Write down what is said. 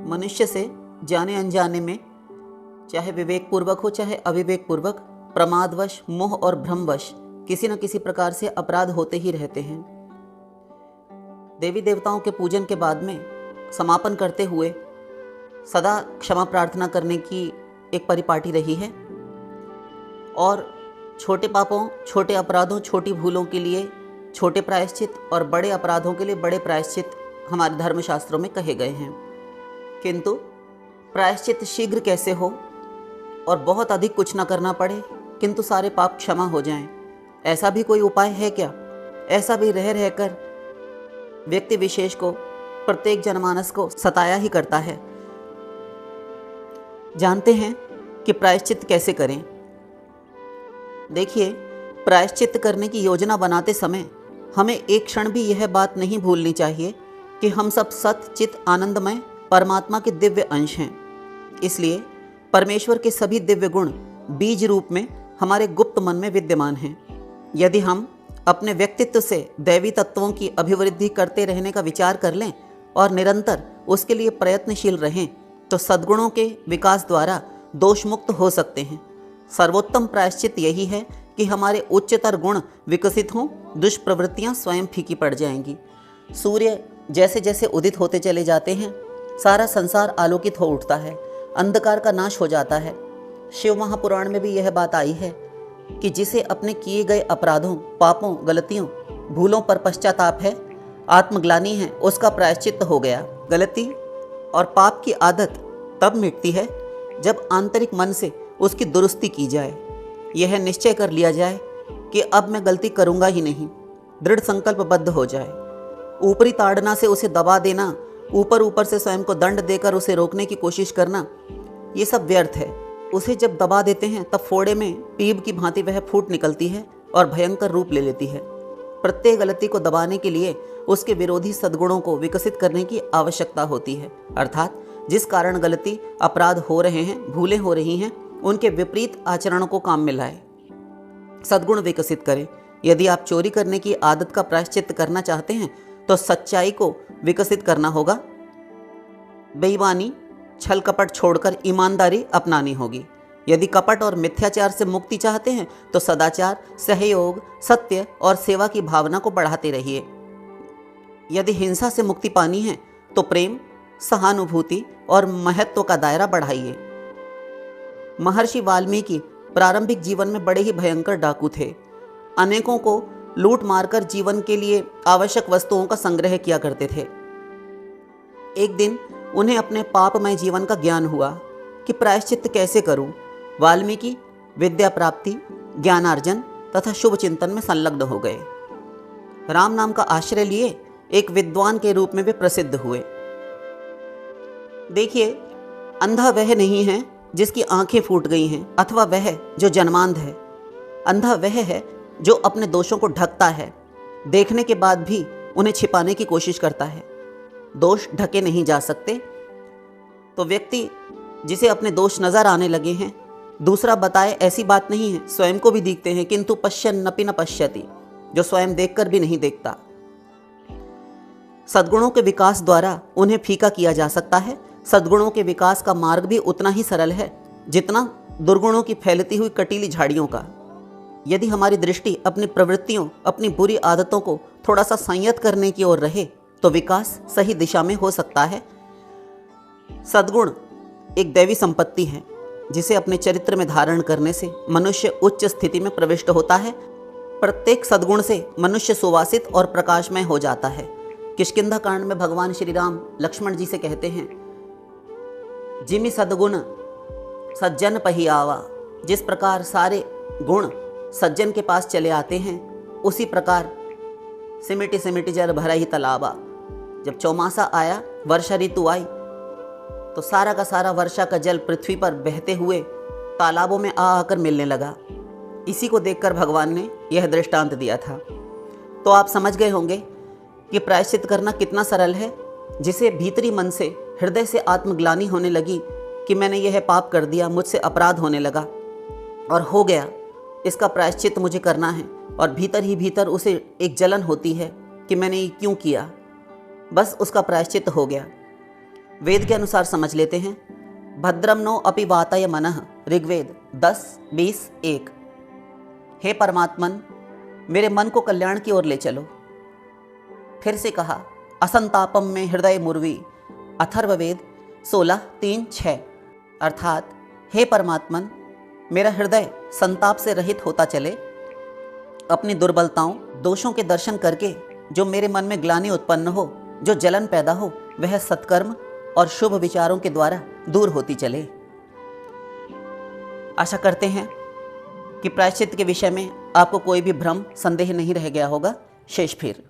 मनुष्य से जाने अनजाने में, चाहे विवेकपूर्वक हो चाहे अविवेकपूर्वक, प्रमादवश, मोह और भ्रमवश किसी न किसी प्रकार से अपराध होते ही रहते हैं। देवी देवताओं के पूजन के बाद में समापन करते हुए सदा क्षमा प्रार्थना करने की एक परिपाटी रही है और छोटे पापों, छोटे अपराधों, छोटी भूलों के लिए छोटे प्रायश्चित और बड़े अपराधों के लिए बड़े प्रायश्चित हमारे धर्मशास्त्रों में कहे गए हैं। किंतु प्रायश्चित शीघ्र कैसे हो और बहुत अधिक कुछ ना करना पड़े किंतु सारे पाप क्षमा हो जाएं, ऐसा भी कोई उपाय है क्या? ऐसा भी रह रहकर व्यक्ति विशेष को, प्रत्येक जनमानस को सताया ही करता है। जानते हैं कि प्रायश्चित कैसे करें। देखिए, प्रायश्चित करने की योजना बनाते समय हमें एक क्षण भी यह बात नहीं भूलनी चाहिए कि हम सब सत चित आनंदमय परमात्मा के दिव्य अंश हैं। इसलिए परमेश्वर के सभी दिव्य गुण बीज रूप में हमारे गुप्त मन में विद्यमान हैं। यदि हम अपने व्यक्तित्व से दैवी तत्वों की अभिवृद्धि करते रहने का विचार कर लें और निरंतर उसके लिए प्रयत्नशील रहें तो सद्गुणों के विकास द्वारा दोष मुक्त हो सकते हैं। सर्वोत्तम प्रायश्चित यही है कि हमारे उच्चतर गुण विकसित हों, दुष्प्रवृत्तियां स्वयं फीकी पड़ जाएंगी। सूर्य जैसे जैसे उदित होते चले जाते हैं, सारा संसार आलोकित हो उठता है, अंधकार का नाश हो जाता है। शिव महापुराण में भी यह बात आई है कि जिसे अपने किए गए अपराधों, पापों, गलतियों, भूलों पर पश्चाताप है, आत्मग्लानि है, उसका प्रायश्चित हो गया। गलती और पाप की आदत तब मिटती है जब आंतरिक मन से उसकी दुरुस्ती की जाए, यह निश्चय कर लिया जाए कि अब मैं गलती करूँगा ही नहीं, दृढ़ संकल्पबद्ध हो जाए। ऊपरी ताड़ना से उसे दबा देना, ऊपर ऊपर से स्वयं को दंड देकर उसे रोकने की कोशिश करना, ये सब व्यर्थ है। उसे जब दबा देते हैं तब फोड़े में पीप की भांति वह फूट निकलती है और भयंकर रूप ले लेती है। प्रत्येक गलती को दबाने के लिए उसके विरोधी सद्गुणों को विकसित करने की आवश्यकता होती है। अर्थात जिस कारण गलती, अपराध हो रहे हैं, भूलें हो रही हैं, उनके विपरीत आचरणों को काम में लाए, सद्गुण विकसित करें। यदि आप चोरी करने की आदत का प्रायश्चित करना चाहते हैं तो सच्चाई को विकसित करना होगा। बेईमानी, छल कपट छोड़कर ईमानदारी अपनानी होगी। यदि कपट और मिथ्याचार से मुक्ति चाहते हैं तो सदाचार, सहयोग, सत्य और सेवा की भावना को बढ़ाते रहिए। यदि हिंसा से मुक्ति पानी है तो प्रेम, सहानुभूति और महत्व का दायरा बढ़ाइए। महर्षि वाल्मीकि प्रारंभिक जीवन में बड़े ही भयंकर डाकू थे। अनेकों को लूट मारकर जीवन के लिए आवश्यक वस्तुओं का संग्रह किया करते थे। एक दिन उन्हें अपने पापमय जीवन का ज्ञान हुआ कि प्रायश्चित कैसे करूं। वाल्मीकि विद्या प्राप्ति, ज्ञानार्जन तथा शुभ चिंतन में संलग्न हो गए। राम नाम का आश्रय लिए एक विद्वान के रूप में वे प्रसिद्ध हुए। देखिए, अंधा वह नहीं है जिसकी आंखें फूट गई हैं अथवा वह जो जन्मांध है। अंधा वह है जो अपने दोषों को ढकता है, देखने के बाद भी उन्हें छिपाने की कोशिश करता है। दोष ढके नहीं जा सकते। तो व्यक्ति जिसे अपने दोष नजर आने लगे हैं, दूसरा बताए ऐसी बात नहीं है, स्वयं को भी दिखते हैं, किंतु पश्यन् नपि न पश्यति, जो स्वयं देखकर भी नहीं देखता। सद्गुणों के विकास द्वारा उन्हें फीका किया जा सकता है। सद्गुणों के विकास का मार्ग भी उतना ही सरल है जितना दुर्गुणों की फैलती हुई कटीली झाड़ियों का। यदि हमारी दृष्टि अपनी प्रवृत्तियों, अपनी बुरी आदतों को थोड़ा सा संयत करने की ओर रहे तो विकास सही दिशा में हो सकता है। सद्गुण एक दैवी संपत्ति है जिसे अपने चरित्र में धारण करने से मनुष्य उच्च स्थिति में प्रविष्ट होता है। प्रत्येक सद्गुण से मनुष्य सुवासित और प्रकाशमय हो जाता है। किष्किंधा कांड में भगवान श्री राम लक्ष्मण जी से कहते हैं, जिमि सद्गुण सज्जन पही आवा। जिस प्रकार सारे गुण सज्जन के पास चले आते हैं, उसी प्रकार सिमिटी सिमिटी जल भरा ही तालाबा। जब चौमासा आया, वर्षा ऋतु आई, तो सारा का सारा वर्षा का जल पृथ्वी पर बहते हुए तालाबों में आकर मिलने लगा। इसी को देखकर भगवान ने यह दृष्टांत दिया था। तो आप समझ गए होंगे कि प्रायश्चित करना कितना सरल है। जिसे भीतरी मन से, हृदय से आत्मग्लानि होने लगी कि मैंने यह पाप कर दिया, मुझसे अपराध होने लगा और हो गया, इसका प्रायश्चित मुझे करना है, और भीतर ही भीतर उसे एक जलन होती है कि मैंने ये क्यों किया, बस उसका प्रायश्चित हो गया। वेद के अनुसार समझ लेते हैं। भद्रम नो अपि वातय मनः, ऋग्वेद 10:20:1। हे परमात्मन, मेरे मन को कल्याण की ओर ले चलो। फिर से कहा, असंतापम में हृदय मुर्वी, अथर्ववेद 16:3-6। अर्थात हे परमात्मन, मेरा हृदय संताप से रहित होता चले। अपनी दुर्बलताओं, दोषों के दर्शन करके जो मेरे मन में ग्लानि उत्पन्न हो, जो जलन पैदा हो, वह सत्कर्म और शुभ विचारों के द्वारा दूर होती चले। आशा करते हैं कि प्रायश्चित के विषय में आपको कोई भी भ्रम, संदेह नहीं रह गया होगा। शेष फिर